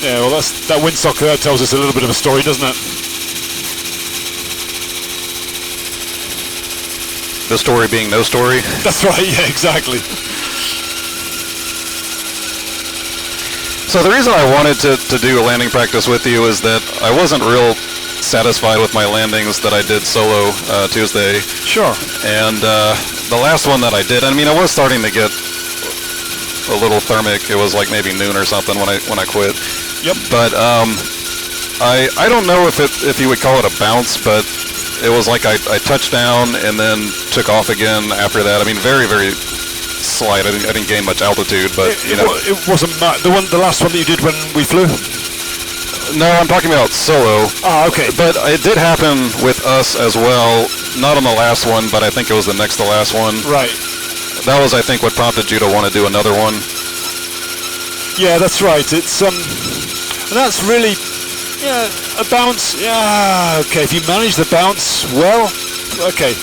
Yeah, well, that windsock there tells us a little bit of a story, doesn't it? The story being no story? That's right, yeah, exactly. So the reason I wanted to do a landing practice with you is that I wasn't real satisfied with my landings that I did solo Tuesday. Sure. And the last one that I did, I mean, I was starting to get a little thermic. It was like maybe noon or something when I quit. Yep. But I don't know if you would call it a bounce, but it was like I touched down and then took off again after that. I mean, very, very slight. I didn't gain much altitude, but it wasn't the last one that you did when we flew. No, I'm talking about solo. Ah, okay. But it did happen with us as well. Not on the last one, but I think it was the next to last one. Right. That was, I think, what prompted you to want to do another one. Yeah, that's right. It's and that's really, yeah, a bounce. Yeah, okay. If you manage the bounce well, okay.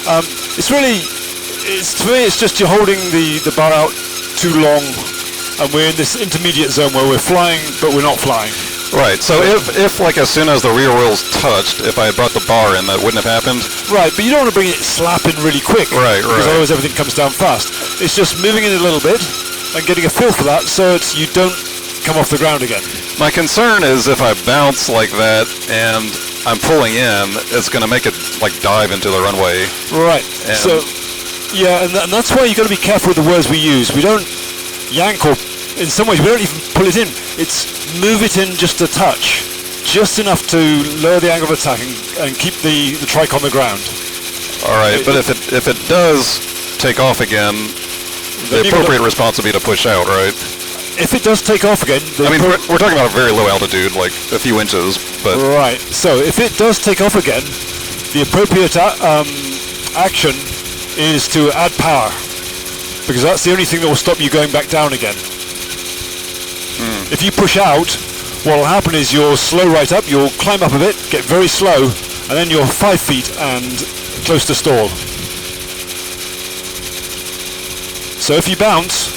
To me, it's just you're holding the bar out too long, and we're in this intermediate zone where we're flying, but we're not flying. Right. So if like as soon as the rear wheels touched, if I had brought the bar in, that wouldn't have happened. Right, but you don't want to bring it slapping really quick. Right. Because otherwise everything comes down fast. It's just moving it a little bit and getting a feel for that, so you don't come off the ground again. My concern is if I bounce like that and I'm pulling in, it's going to make it like dive into the runway. Right. So, yeah, and that's why you've got to be careful with the words we use. We don't yank or, in some ways, we don't even pull it in. It's move it in just a touch, just enough to lower the angle of attack and keep the trike on the ground. All right, but if it does take off again, the appropriate response would be to push out, right? If it does take off again... I mean, we're talking about a very low altitude, like a few inches, but... Right, so if it does take off again, the appropriate action is to add power, because that's the only thing that will stop you going back down again. If you push out, what will happen is you'll slow right up, you'll climb up a bit, get very slow, and then you're 5 feet and close to stall. So if you bounce,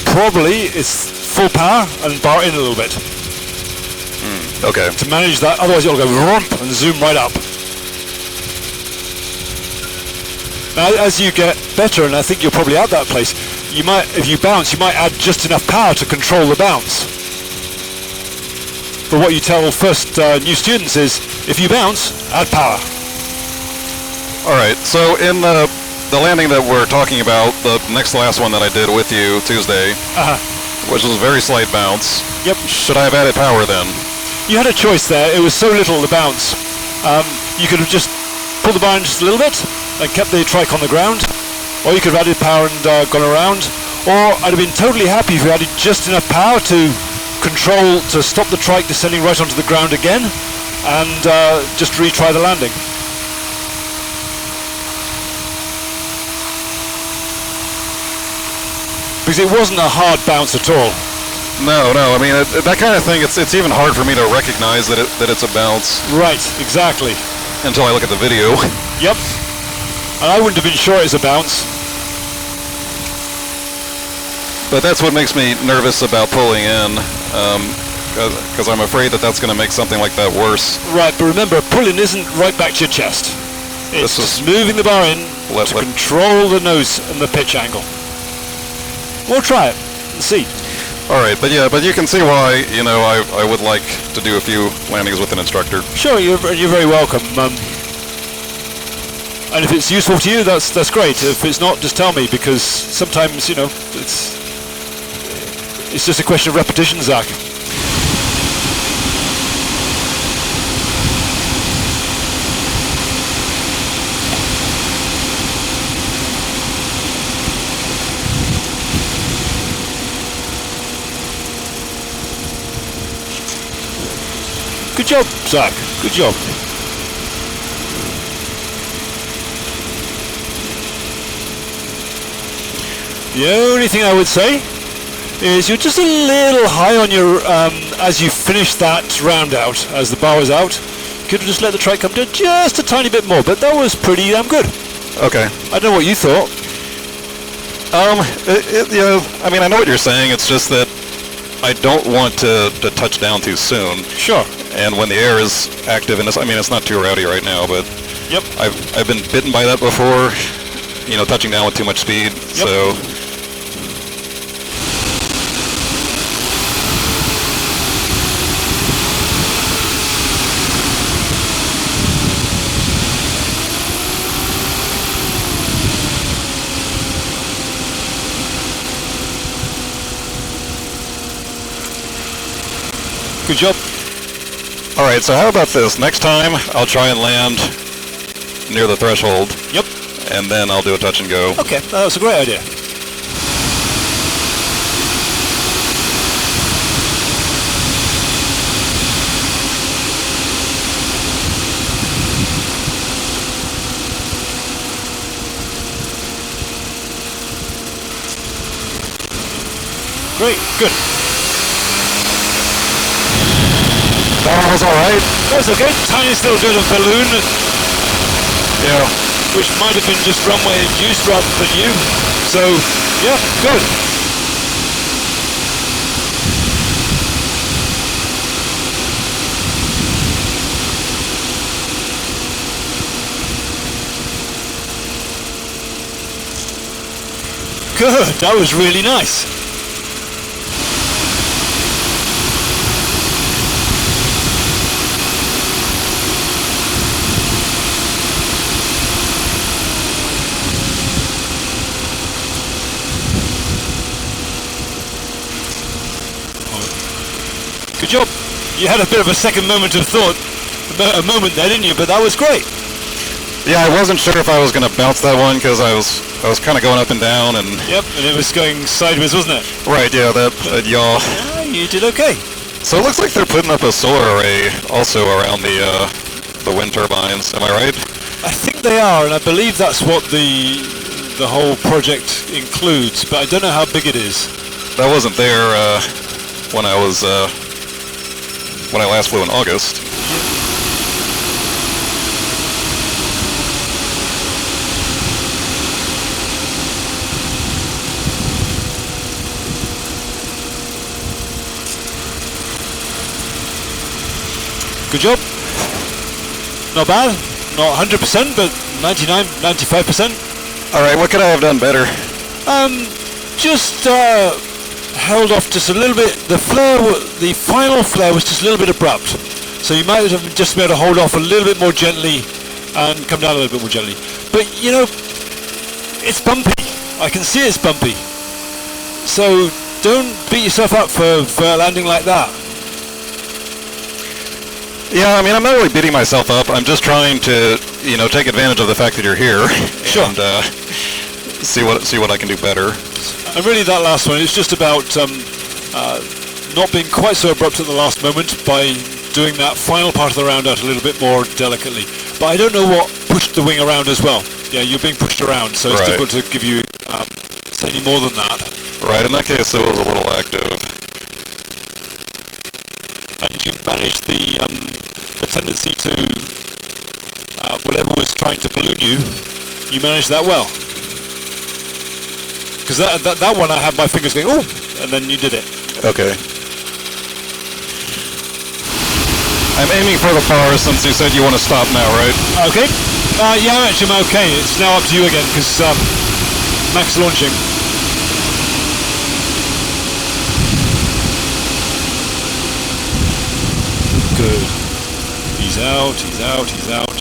probably it's full power and bar in a little bit. Okay. To manage that, otherwise it'll go rump and zoom right up. Now, as you get better, and I think you're probably at that place, you might, if you bounce, you might add just enough power to control the bounce. But what you tell first new students is, if you bounce, add power. All right. So in the landing that we're talking about, the next to last one that I did with you Tuesday, which was a very slight bounce. Yep. Should I have added power then? You had a choice there. It was so little, the bounce. You could have just pulled the bar in just a little bit and kept the trike on the ground, or you could have added power and gone around, or I'd have been totally happy if you added just enough power to control, to stop the trike descending right onto the ground again, and just retry the landing. Because it wasn't a hard bounce at all. No. I mean, that kind of thing, it's even hard for me to recognize that it's a bounce. Right, exactly. Until I look at the video. Yep. And I wouldn't have been sure it was a bounce. But that's what makes me nervous about pulling in, because I'm afraid that that's going to make something like that worse. Right, but remember, pulling isn't right back to your chest. It's just moving the bar in to control the nose and the pitch angle. We'll try it and see. All right, but you can see why, I would like to do a few landings with an instructor. Sure, you're very welcome. And if it's useful to you, that's great. If it's not, just tell me, because sometimes, it's just a question of repetition, Zach. Good job, Zach. Good job. The only thing I would say is you're just a little high on your, as you finish that round out, as the bar was out. You could have just let the trike come down just a tiny bit more, but that was pretty damn good. Okay. I don't know what you thought. I mean, I know what you're saying. It's just that I don't want to touch down too soon. Sure. And when the air is active, and I mean, it's not too rowdy right now, but Yep. I've been bitten by that before, you know, touching down with too much speed, so... Good job. All right, so how about this? Next time, I'll try and land near the threshold. Yep. And then I'll do a touch and go. Okay, that's a great idea. Great, good. That was all right. That's okay. Tiniest little bit of balloon. Yeah. Which might have been just runway induced rather than you. So, yeah, good. Good, that was really nice. Good job. You had a bit of a second moment of thought, a moment there, didn't you? But that was great. Yeah, I wasn't sure if I was going to bounce that one because I was kind of going up and down and. Yep, and it was going sideways, wasn't it? Right. Yeah, that yaw. Yeah, you did okay. So it looks like they're putting up a solar array also around the wind turbines. Am I right? I think they are, and I believe that's what the whole project includes. But I don't know how big it is. That wasn't there when I was when I last flew in August. Good job. Not bad. Not 100%, but 99, 95%. All right, what could I have done better? Just held off just a little bit. The final flare was just a little bit abrupt. So you might have just been able to hold off a little bit more gently and come down a little bit more gently. But, you know, it's bumpy. I can see it's bumpy. So don't beat yourself up for landing like that. Yeah, I mean, I'm not really beating myself up. I'm just trying to, you know, take advantage of the fact that you're here. Sure. And see what I can do better. And really that last one, it's just about not being quite so abrupt at the last moment by doing that final part of the round out a little bit more delicately. But I don't know what pushed the wing around as well. Yeah, you're being pushed around, so it's difficult to give you say any more than that. Right, in that case it was a little active. And you managed the tendency to whatever was trying to balloon you, you managed that well. Because that one I had my fingers going, oh, and then you did it. Okay. I'm aiming for the bar since you said you want to stop now, right? Okay. Yeah, actually I'm okay. It's now up to you again because Mac's launching. Good. He's out, he's out, he's out.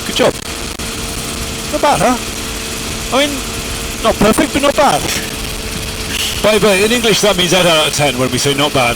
Good job. Not bad, huh? I mean, not perfect, but not bad. But in English that means 8 out of 10 when we say not bad.